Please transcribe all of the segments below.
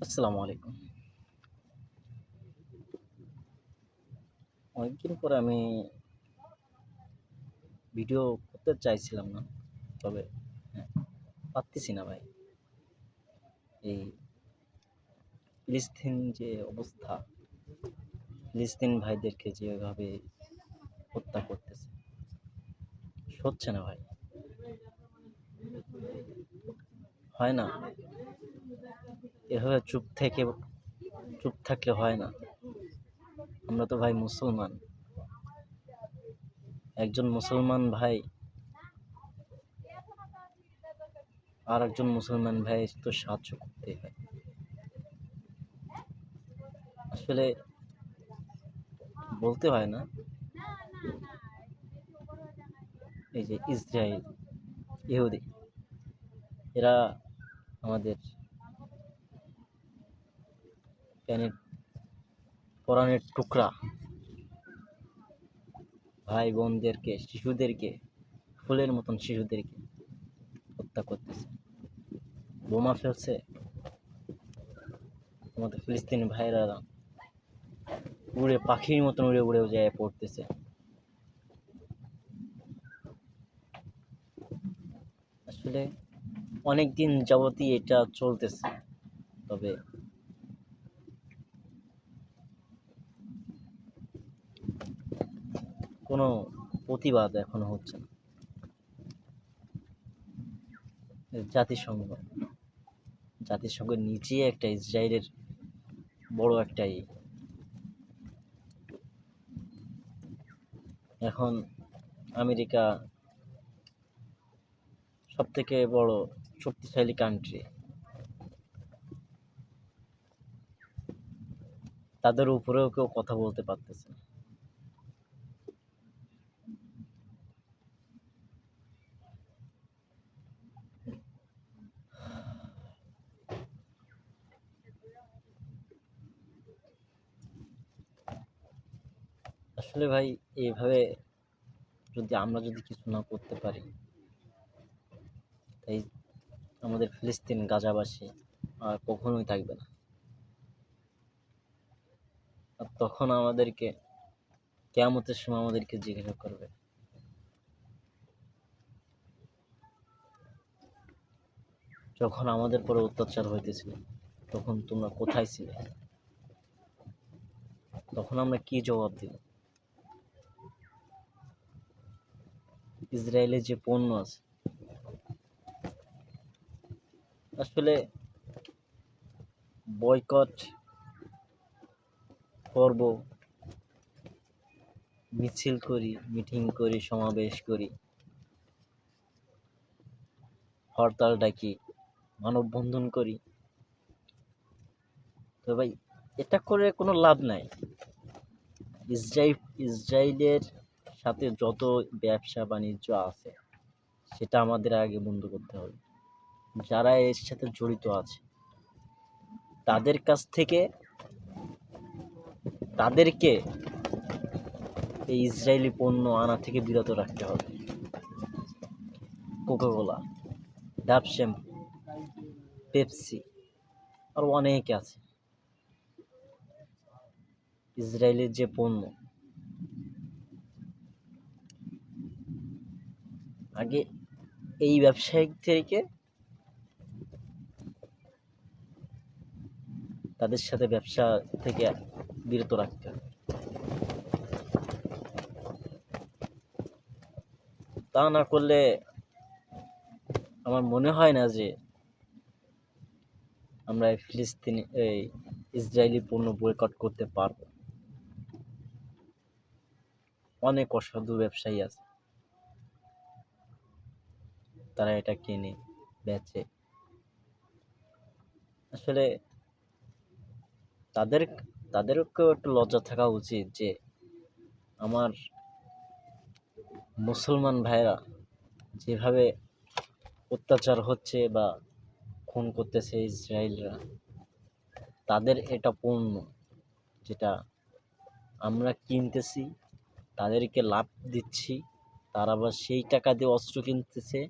আসসালামু আলাইকুম। অনেকদিন পরে আমি ভিডিও করতে চাইছিলাম না। তবে হ্যাঁ, পারতেছি না ভাই। এই ফিলিস্তিন যে অবস্থা, ফিলিস্তিন ভাইদেরকে যেভাবে হত্যা করতেছে, সচ্ছে না ভাই। হয় না? এভাবে চুপ থাকলে হয় না। আমরা তো ভাই মুসলমান। একজন মুসলমান ভাই আর একজন মুসলমান ভাই তো সাহায্য করতেই হয়। আসলে বলতে হয় না, এই যে ইসরায়েল, ইহুদি, এরা আমাদের প্যানের পরাণের টুকরা ভাই বোনদেরকে, শিশুদেরকে, ফুলের মতন শিশুদেরকে হত্যা করতেছে, বোমা ফেলছে। আমাদের ফিলিস্তিনি ভাইরা উড়ে পাখির মতন উড়ে উড়ে যায় পড়তেছে। আসলে অনেক দিন যাবতই এটা চলতেছে, তবে কোনো প্রতিবাদ এখনো হচ্ছে না। জাতিসংঘ জাতিসংঘ নিজে একটা ইসরায়েলের বড় একটাই এখন আমেরিকা সব থেকে বড় শক্তিশালী কান্ট্রি, তাদের উপরেও কেউ কথা বলতে পারতেছে না। আসলে ভাই, এইভাবে আমরা যদি কিছু না করতে পারি, তাই আমাদের ফিলিস্তিন গাজাবাসী আর কখনোই থাকবে না। আর তখন আমাদেরকে কিয়ামতের সময় আমাদেরকে জিজ্ঞাসা করবে, যখন আমাদের পরে অত্যাচার হইতেছিল তখন তোমরা কোথায় ছিলে? তখন আমরা কি জবাব দিব? ইসরায়েলের যে পণ্য আছে, আসলে বয়কট করব, মিছিল করি, মিটিং করি, সমাবেশ করি, হরতাল ডাকি, মানববন্ধন করি, তো ভাই এটা করে কোনো লাভ নাই। ইসরায়েলের সাথে যত ব্যবসা বাণিজ্য আছে সেটা আমাদের আগে বন্ধ করতে হবে। যারা এর সাথে জড়িত আছে তাদের কাছ থেকে তাদেরকে এই ইসরায়েলি পণ্য আনা থেকে বিরত রাখতে হবে। কোকাকোলা, ডাব শ্যাম্পু, পেপসি, আরও অনেকে আছে। ইসরায়েলের যে পণ্য, আগে এই ব্যবসায়িক থেকে তাদের সাথে ব্যবসা থেকে বিরত রাখতে হবে। তা না করলে আমার মনে হয় না যে আমরা এই ইসরায়েলি পণ্য বয়কট করতে পারবো। অনেক অসাধু ব্যবসায়ী আছে, তারা এটা কেনে, বেচে। আসলে তাদের তাদেরকেও একটু লজ্জা থাকা উচিত যে আমার মুসলমান ভাইরা যেভাবে অত্যাচার হচ্ছে বা খুন করতেছে ইসরায়েলরা, তাদের এটা পণ্য যেটা আমরা কিনতেছি, তাদেরকে লাভ দিচ্ছি, তারা আবার সেই টাকা দিয়ে অস্ত্র কিনতেছে,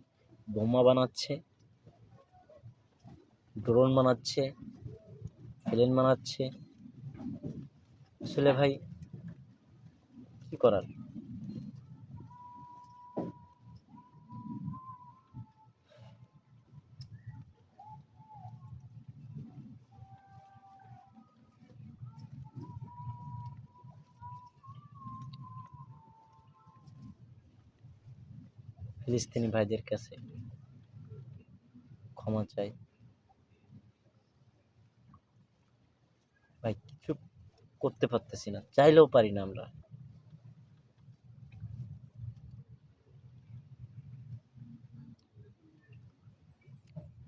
বোমা বানাচ্ছে, ড্রোন বানাচ্ছে, প্লেন বানাচ্ছে। আসলে ভাই কি করার? ফিলিস্তিনি ভাইদের কাছে ক্ষমা চাই। ভাই কিছু করতে পারতেছি না, চাইলেও পারি না আমরা।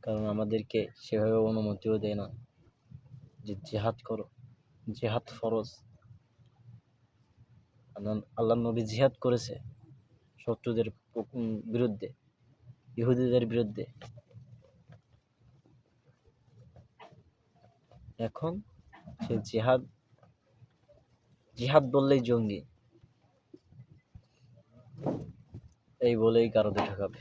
কারণ আমাদেরকে সেভাবে অনুমতিও দেয় না যে জিহাদ করো। জিহাদ ফরজ। আল্লাহ নবী জিহাদ করেছে শত্রুদের বিরুদ্ধে, ইহুদিদের বিরুদ্ধে। এখন সে জিহাদ জিহাদ বললেই জঙ্গি, এই বলেই কারো ঠকাবে।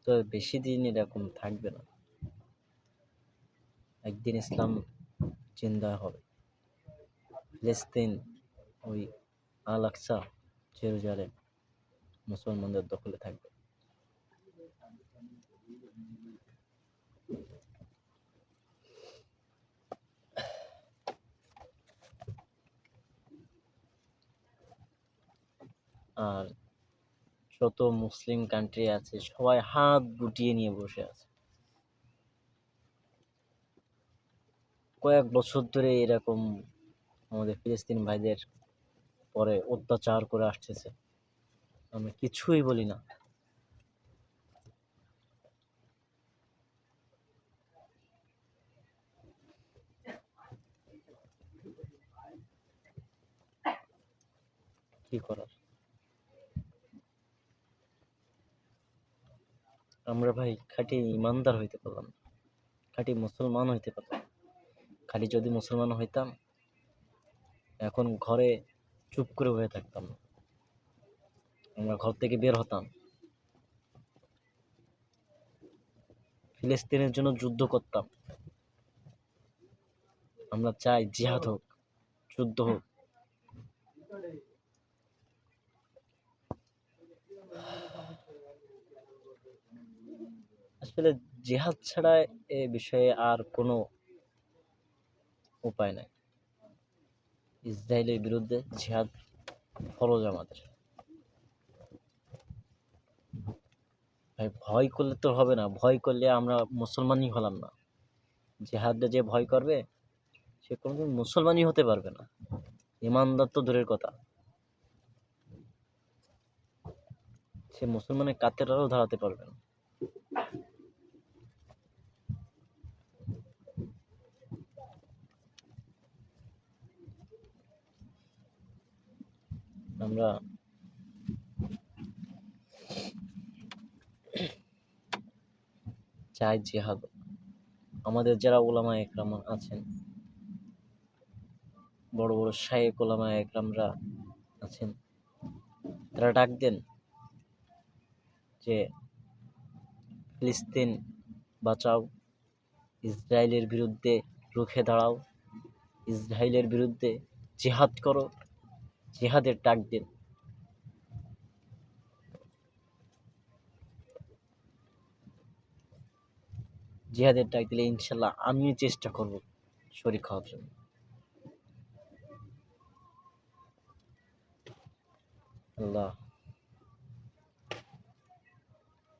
তো বেশি দিন এরকম থাকবে না, একদিন ইসলাম জিন্দা হবে। ফিলিস্তিন, ওই আল আকসা, জেরুজালেম মুসলমানদের দখলে থাকবে। আর যত মুসলিম কান্ট্রি আছে সবাই হাত গুটিয়ে নিয়ে বসে আছে। কয়েক বছর ধরে এরকম আমাদের ফিলিস্তিন ভাইদের পরে অত্যাচার করে আসতেছে, আমরা কিছুই বলি না। কি করার? আমরা ভাই খাঁটি ইমানদার হইতে পারলাম না, খাঁটি মুসলমান হইতে পারলাম। খাঁটি যদি মুসলমান হইতাম এখন ঘরে চুপ করে বসে থাকতাম না, আমরা ঘর থেকে বের হতাম, ফিলিস্তিনের জন্য যুদ্ধ করতাম। আমরা চাই জিহাদ হোক, যুদ্ধ হোক। আসলে জিহাদ ছাড়া এ বিষয়ে আর কোনো উপায় নাই। ইসরায়েলের বিরুদ্ধে জিহাদ ফরজ আমাদের। ভাই ভয় করলে তো হবে না, ভয় করলে আমরা মুসলমানই হলাম না। জিহাদে যে ভয় করবে সে কোনোদিন মুসলমানই হতে পারবে না, ইমানদার তো দূরের কথা, সে মুসলমানের কাতেরাও ধরাতে পারবে না। আমরা চাই জিহাদ। আমাদের যারা ওলামা একরাম আছেন, বড় বড় শায়েখ ওলামা একরামরা আছেন, তারা ডাক দেন যে ফিলিস্তিন বাঁচাও, ইসরায়েলের বিরুদ্ধে রুখে দাঁড়াও, ইসরায়েলের বিরুদ্ধে জিহাদ করো, জিহাদের ডাক দেন। জিহাদের ডাক দিলে ইনশাল্লাহ আমিও চেষ্টা করব শরীক হওয়ার জন্য। আল্লাহ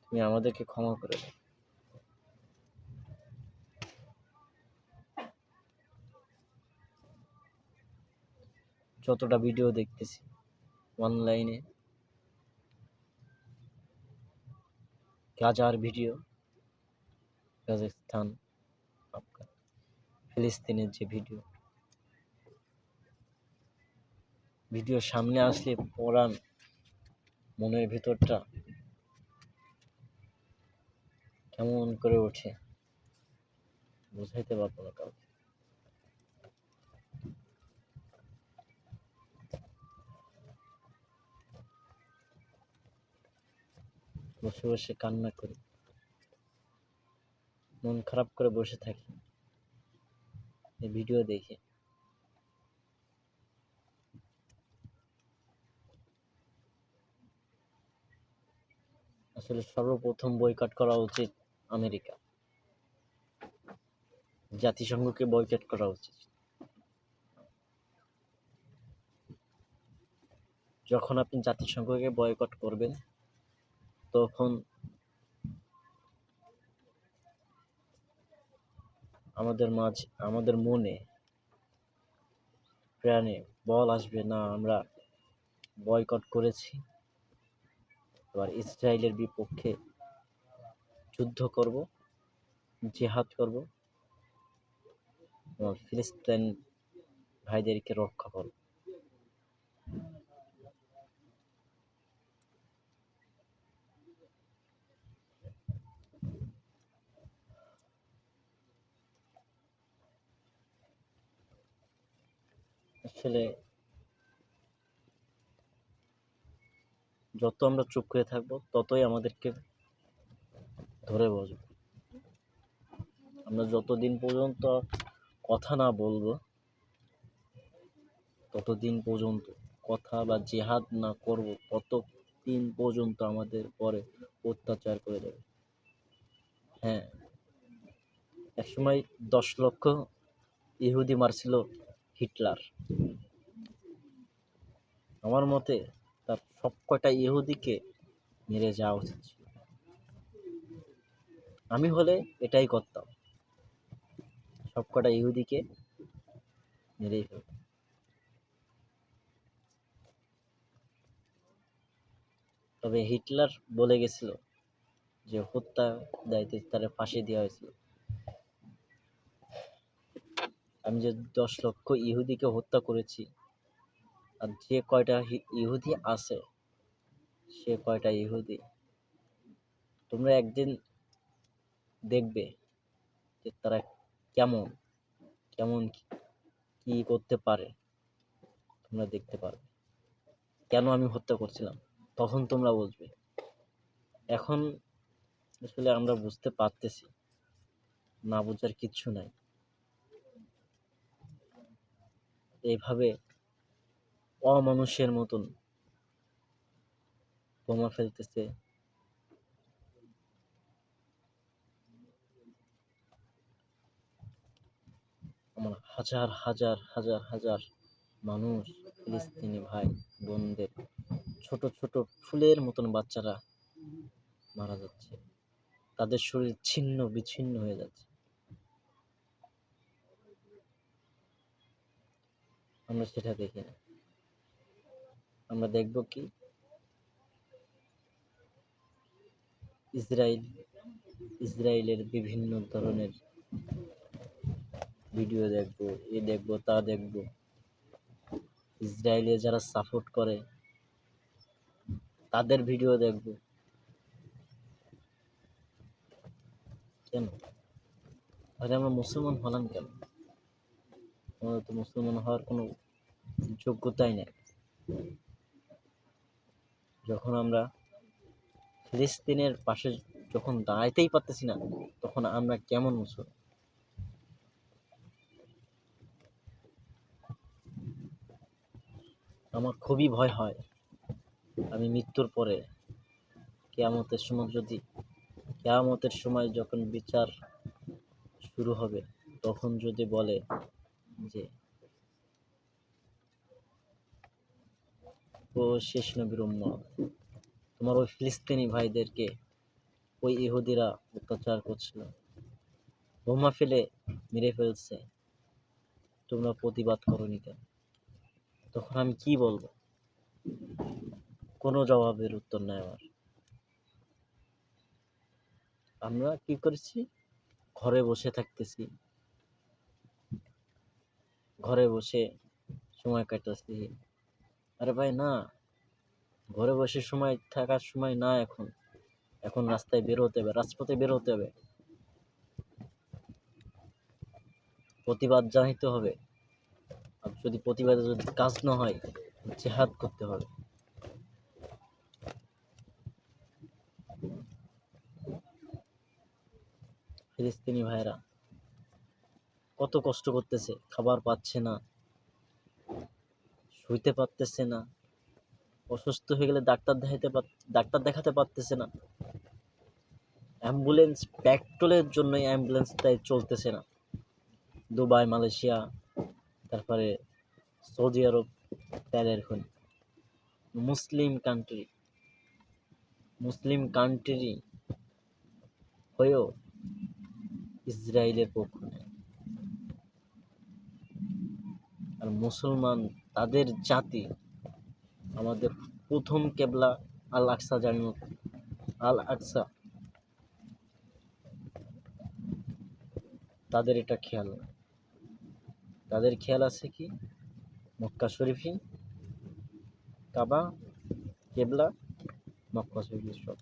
তুমি আমাদেরকে ক্ষমা করে দাও। যতটা ভিডিও দেখতেছি অনলাইনে, গাজার ভিডিও, কাজাখস্তান, আপনার ফিলিস্তিনের যে ভিডিও, ভিডিও সামনে আসলে পড়ান মনের ভিতরটা কেমন করে ওঠে বুঝাইতে পারবো না কাউকে। বসে বসে কান্না করি, মন খারাপ করে বসে থাকি এই ভিডিও দেখে। আসলে সর্বপ্রথম বয়কট করা উচিত আমেরিকা, জাতিসংঘকে বয়কট করা উচিত। যখন আপনি জাতিসংঘকে বয়কট করবেন, তখন আমাদের মনে প্রাণে বল আসবে, না আমরা বয়কট করেছি, এবার ইসরায়েলের বিপক্ষে যুদ্ধ করব, জিহাদ করব, এবং ফিলিস্তিন ভাইদেরকে রক্ষা করব। আসলে যত আমরা চুপ করে থাকবো, ততই আমাদেরকে ধরে বসবে। আমরা যতদিন পর্যন্ত কথা না বলবো, ততদিন পর্যন্ত কথা বা জিহাদ না করব, ততদিন পর্যন্ত আমাদের পরে অত্যাচার করে দেবে। হ্যাঁ, একসময় 10 লক্ষ ইহুদি মারছিল হিটলার। আমার মতে তার সব কয়টা ইহুদিকে মেরে যাওয়া উচিত ছিল। আমি হলে এটাই করতাম, সব কটা ইহুদিকে মেরেই ফেলতাম। তবে হিটলার বলে গেছিল যে হত্যা দায়িত্বে তারা ফাঁসি দেওয়া হয়েছিল। আমি যে 10 লক্ষ ইহুদিকে হত্যা করেছি, আর যে কয়টা ইহুদি আছে, সে কয়টা ইহুদি তোমরা একদিন দেখবে যে তারা কেমন কেমন কি করতে পারে, তোমরা দেখতে পারবে। কেন আমি হত্যা করছিলাম তখন তোমরা বুঝবে। এখন আসলে আমরা বুঝতে পারতেছি, না বুঝার কিচ্ছু নাই। এইভাবে অমানুষের মতন বোমা ফেলতেছে, আমার হাজার হাজার হাজার হাজার মানুষ, ফিলিস্তিনি ভাই বোনদের, ছোট ছোট ফুলের মতন বাচ্চারা মারা যাচ্ছে, তাদের শরীর ছিন্ন বিচ্ছিন্ন হয়ে যাচ্ছে। আমরা সেটা দেখি না। আমরা দেখব কি, ইসরায়েলের বিভিন্ন ধরনের ভিডিও দেখব, এ দেখব তা দেখব। ইসরায়েলে যারা সাপোর্ট করে তাদের ভিডিও দেখব। কেন? আরে আমরা মুসলমান হলাম কেন? আমাদের তো মুসলমান হওয়ার কোনো যোগ্যতাই নেই। যখন আমরা ফিলিস্তিনের পাশে যখন দাঁড়াইতেই পারতেছি না, তখন আমরা কেমন মুসলমান? আমার খুবই ভয় হয়, আমি মৃত্যুর পরে কেয়ামতের সময় যখন বিচার শুরু হবে, তখন যদি বলে যে ও শেষ নবীর উম্মত, তোমার ওই ফিলিস্তিনি ভাইদেরকে ওই ইহুদিরা অত্যাচার করছিল, বোমা ফেলে মেরে ফেলছে, তোমরা প্রতিবাদ করোনি কেন? তখন আমি কি বলবো? কোনো জবাবের উত্তর নাই আমার। আমরা কি করেছি? ঘরে বসে থাকতেছি, ঘরে বসে সময় কাটাচ্ছি। আরে ভাই না, ঘরে বসে সময় থাকার সময় না এখন। এখন রাস্তায় বের হতে হবে, রাজপথে বের হতে হবে, প্রতিবাদ জানাইতে হবে। আর যদি প্রতিবাদে যদি কাজ না হয়, জিহাদ করতে হবে। ফিলিস্তিনি ভাইরা কত কষ্ট করতেছে, খাবার পাচ্ছে না, শুইতে পারতেছে না, অসুস্থ হয়ে গেলে ডাক্তার দেখাতে পারতেছে না, অ্যাম্বুলেন্স পেট্রোলের জন্য অ্যাম্বুলেন্সটাই চলতেছে না। দুবাই, মালয়েশিয়া, তারপরে সৌদি আরব তেলের খনি, মুসলিম কান্ট্রি, মুসলিম কান্ট্রি হয়েও ইসরায়েলের পক্ষ নেয়। আর মুসলমান, তাদের জাতি, আমাদের প্রথম কেবলা আল আকসা জানো, আল আকসা, তাদের এটা খেয়াল না। তাদের খেয়াল আছে কি মক্কা শরীফই কাবা, কেবলা মক্কা শরীফ সব।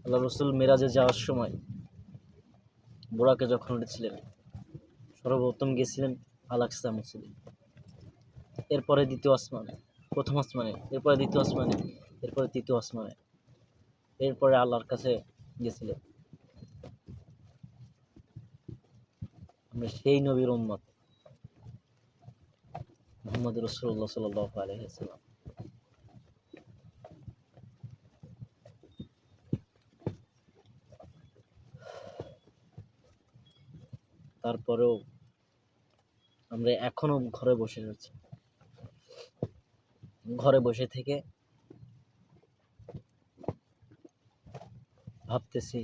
আল্লাহ রসুল মেরাজে যাওয়ার সময় বোরাকে যখন উঠেছিলেন, সর্বপ্রথম গেছিলেন আল আকসা মসজিদে, এরপরে দ্বিতীয় আসমানে, প্রথম আসমানে, এরপরে দ্বিতীয় আসমানে, এরপরে তৃতীয় আসমানে, এরপরে আল্লাহর কাছে গেছিলেন। আমরা সেই নবীর উম্মত মুহাম্মদ রাসূলুল্লাহ সাল্লাল্লাহু আলাইহি ওয়াসাল্লাম। তারপরেও আমরা এখনো ঘরে বসে আছি, ঘরে বসে থেকে ভাবতেছি,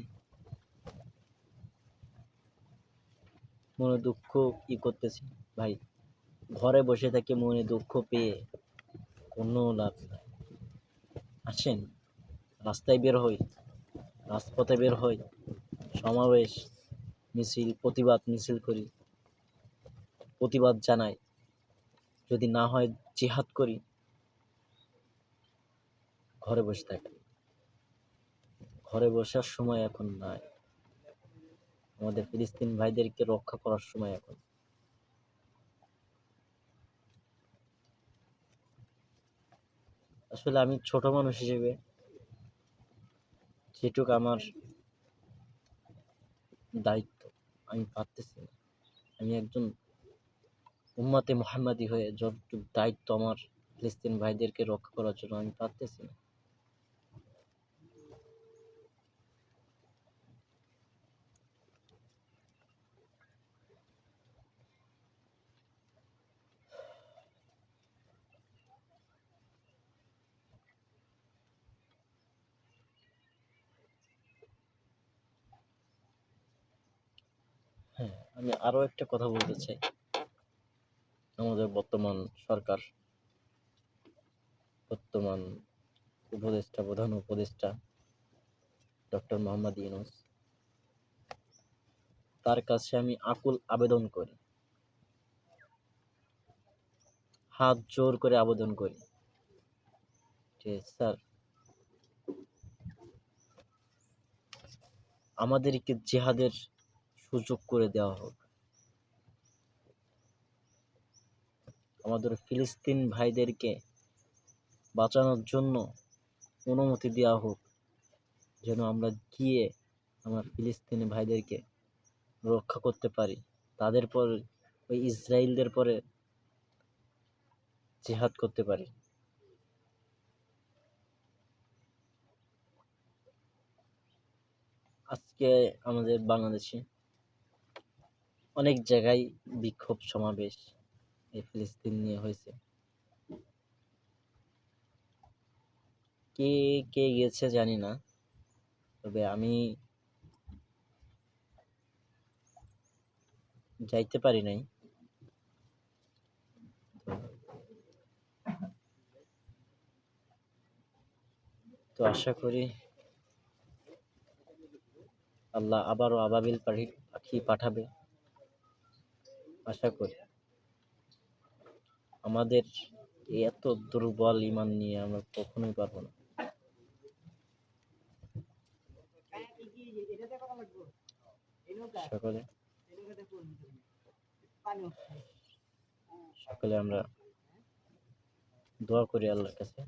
মনে দুঃখ করতেছি। ভাই, ঘরে বসে থেকে মনে দুঃখ পেয়ে কোনো লাভ নাই। আসেন, রাস্তায় বের হই, রাজপথে বের হই, সমাবেশ, মিছিল, প্রতিবাদ মিছিল করি, প্রতিবাদ জানাই, যদি না হয় জিহাদ করি। ঘরে বসে থাকি, ঘরে বসার সময় এখন নাই। আমাদের ফিলিস্তিন ভাইদেরকে রক্ষা করার সময় এখন। আসলে আমি ছোট মানুষ হিসেবে যেটুক আমার দায়িত্ব আমি পারতেছি না। আমি একজন উম্মতে মুহাম্মাদি হয়ে যতটুক দায়িত্ব আমার ফিলিস্তিন ভাইদেরকে রক্ষা করার জন্য, আমি পারতেছি না। হ্যাঁ, আমি আরো একটা কথা বলতে চাই। আমাদের বর্তমান সরকার, বর্তমান উপদেষ্টা, প্রধান উপদেষ্টা ডক্টর মোহাম্মদ ইউনূস, তার কাছে আমি আকুল আবেদন করি, হাত জোর করে আবেদন করি যে স্যার, আমাদেরকে জিহাদের সুযোগ করে দেওয়া হোক, আমাদের ফিলিস্তিন ভাইদেরকে বাঁচানোর জন্য অনুমতি দেওয়া হোক, যেন আমরা গিয়ে আমার ফিলিস্তিনি ভাইদেরকে রক্ষা করতে পারি। তাদের পর ওই ইসরায়েলদের পরে জিহাদ করতে পারি। আজকে আমাদের বাংলাদেশে অনেক জায়গায় বিক্ষোভ সমাবেশ এই ফিলিস্তিন নিয়ে হয়েছে। কে কে গেছে জানি না, তবে আমি যাইতে পারি নাই। তো আশা করি আল্লাহ আবারও আবাবিল পাখি পাঠাবে। আশা করি। আমাদের এত দুর্বল ইমান নিয়ে আমরা কখনোই পারবো না। সকলে সকলে আমরা দোয়া করি আল্লাহর কাছে